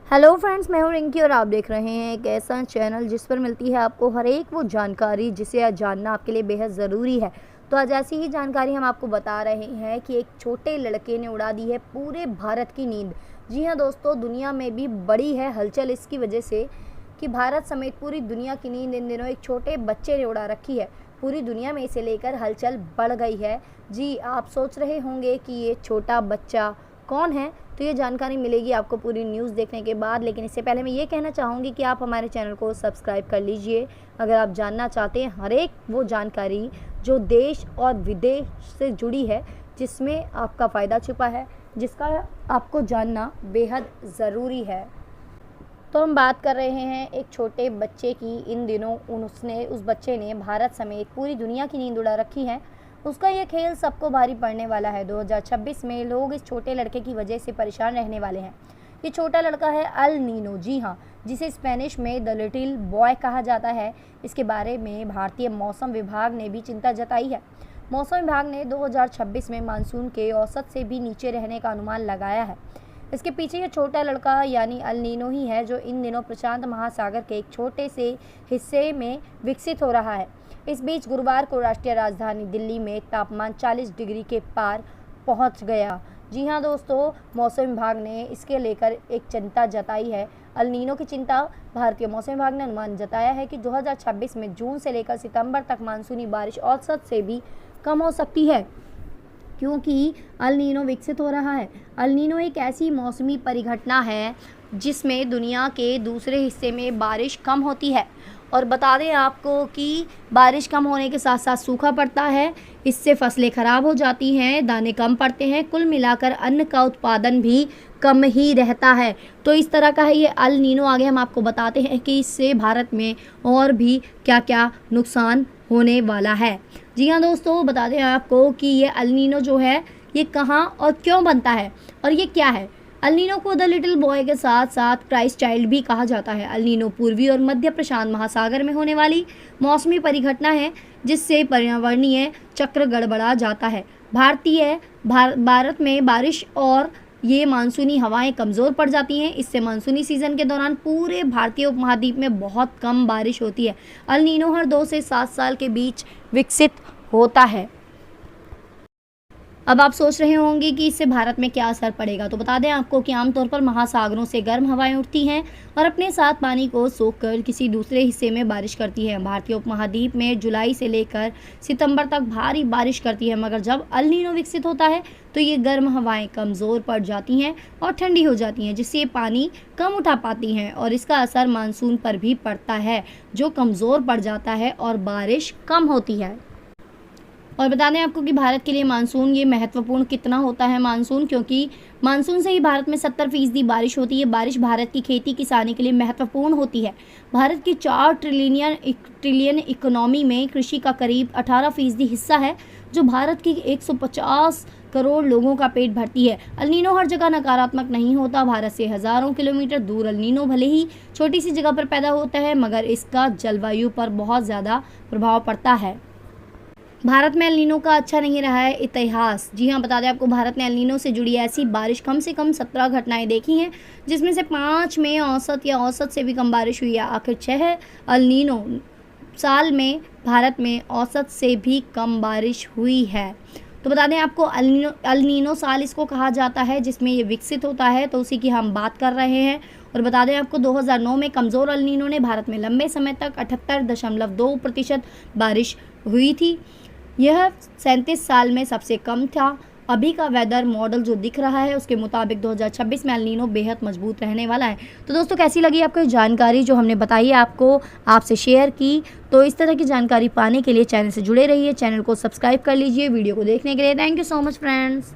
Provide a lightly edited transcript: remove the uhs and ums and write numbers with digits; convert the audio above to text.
Hello friends, मैं हूँ रिंकी और आप देख रहे हैं एक ऐसा चैनल जिस पर मिलती है आपको हर एक वो जानकारी जिसे आज जानना आपके लिए बेहद ज़रूरी है। तो आज ऐसी ही जानकारी हम आपको बता रहे हैं कि एक छोटे लड़के ने उड़ा दी है पूरे भारत की नींद। जी हाँ दोस्तों, दुनिया में भी बड़ी है हलचल इसकी वजह से कि भारत समेत पूरी दुनिया की नींद इन दिनों एक छोटे बच्चे ने उड़ा रखी है। पूरी दुनिया में इसे लेकर हलचल बढ़ गई है। जी, आप सोच रहे होंगे कि ये छोटा बच्चा कौन है, तो ये जानकारी मिलेगी आपको पूरी न्यूज़ देखने के बाद। लेकिन इससे पहले मैं ये कहना चाहूँगी कि आप हमारे चैनल को सब्सक्राइब कर लीजिए अगर आप जानना चाहते हैं हर एक वो जानकारी जो देश और विदेश से जुड़ी है, जिसमें आपका फ़ायदा छुपा है, जिसका आपको जानना बेहद ज़रूरी है। तो हम बात कर रहे हैं एक छोटे बच्चे की। इन दिनों उस बच्चे ने भारत समेत पूरी दुनिया की नींद उड़ा रखी है। उसका ये खेल सबको भारी पड़ने वाला है। 2026 में लोग इस छोटे लड़के की वजह से परेशान रहने वाले हैं। ये छोटा लड़का है अल नीनो, जी हाँ, जिसे स्पेनिश में द लिटिल बॉय कहा जाता है। इसके बारे में भारतीय मौसम विभाग ने भी चिंता जताई है। मौसम विभाग ने 2026 में मानसून के औसत से भी नीचे रहने का अनुमान लगाया है। इसके पीछे ये छोटा लड़का यानी अल नीनो ही है, जो इन दिनों प्रशांत महासागर के एक छोटे से हिस्से में विकसित हो रहा है। इस बीच गुरुवार को राष्ट्रीय राजधानी दिल्ली में तापमान 40 डिग्री के पार पहुंच गया। जी हां दोस्तों, मौसम विभाग ने इसके लेकर एक चिंता जताई है। अल नीनो की चिंता भारतीय मौसम विभाग ने अनुमान जताया है कि 2026 में जून से लेकर सितंबर तक मानसूनी बारिश औसत से भी कम हो सकती है, क्योंकि अल नीनो विकसित हो रहा है। अल नीनो एक ऐसी मौसमी परिघटना है जिसमें दुनिया के दूसरे हिस्से में बारिश कम होती है। और बता दें आपको कि बारिश कम होने के साथ साथ सूखा पड़ता है। इससे फसलें ख़राब हो जाती हैं, दाने कम पड़ते हैं, कुल मिलाकर अन्न का उत्पादन भी कम ही रहता है। तो इस तरह का है ये अल नीनो। आगे हम आपको बताते हैं कि इससे भारत में और भी क्या क्या नुकसान होने वाला है। जी हाँ दोस्तों, बता दें आपको कि ये अल नीनो जो है ये कहाँ और क्यों बनता है और ये क्या है। अल नीनो को द लिटिल बॉय के साथ साथ क्राइस्ट चाइल्ड भी कहा जाता है। अल नीनो पूर्वी और मध्य प्रशांत महासागर में होने वाली मौसमी परिघटना है जिससे पर्यावरणीय चक्र गड़बड़ा जाता है। भारत में बारिश और ये मानसूनी हवाएं कमज़ोर पड़ जाती हैं। इससे मानसूनी सीज़न के दौरान पूरे भारतीय उपमहाद्वीप में बहुत कम बारिश होती है। अल नीनो हर 2 से 7 साल के बीच विकसित होता है। अब आप सोच रहे होंगे कि इससे भारत में क्या असर पड़ेगा, तो बता दें आपको कि आमतौर पर महासागरों से गर्म हवाएं उठती हैं और अपने साथ पानी को सोखकर किसी दूसरे हिस्से में बारिश करती हैं। भारतीय उपमहाद्वीप में जुलाई से लेकर सितंबर तक भारी बारिश करती है, मगर जब अल नीनो विकसित होता है तो ये गर्म हवाएं कमज़ोर पड़ जाती हैं और ठंडी हो जाती हैं, जिससे ये पानी कम उठा पाती हैं और इसका असर मानसून पर भी पड़ता है, जो कमज़ोर पड़ जाता है और बारिश कम होती है। और बता दें आपको कि भारत के लिए मानसून ये महत्वपूर्ण कितना होता है मानसून, क्योंकि मानसून से ही भारत में 70% बारिश होती है। बारिश भारत की खेती किसानी के लिए महत्वपूर्ण होती है। भारत की 4 ट्रिलियन इकोनॉमी में कृषि का करीब 18% हिस्सा है, जो भारत की 150 करोड़ लोगों का पेट भरती है। अल नीनो हर जगह नकारात्मक नहीं होता। भारत से हज़ारों किलोमीटर दूर अल नीनो भले ही छोटी सी जगह पर पैदा होता है, मगर इसका जलवायु पर बहुत ज़्यादा प्रभाव पड़ता है। भारत में एल नीनो का अच्छा नहीं रहा है इतिहास। जी हाँ, बता दें आपको, भारत ने एल नीनो से जुड़ी ऐसी बारिश कम से कम 17 घटनाएं देखी हैं, जिसमें से 5 में औसत या औसत से भी कम बारिश हुई है। आखिर 6 अल नीनो साल में भारत में औसत से भी कम बारिश हुई है। तो बता दें आपको, अल नीनो साल इसको कहा जाता है जिसमें ये विकसित होता है, तो उसी की हम बात कर रहे हैं। और बता दें आपको, 2009 में कमज़ोर अल नीनो ने भारत में लंबे समय तक 78.2% बारिश हुई थी। यह 37 साल में सबसे कम था। अभी का वेदर मॉडल जो दिख रहा है उसके मुताबिक 2026 में एल नीनो बेहद मजबूत रहने वाला है। तो दोस्तों, कैसी लगी आपको ये जानकारी जो हमने बताई है आपको, आपसे शेयर की। तो इस तरह की जानकारी पाने के लिए चैनल से जुड़े रहिए, चैनल को सब्सक्राइब कर लीजिए। वीडियो को देखने के लिए thank you so much friends.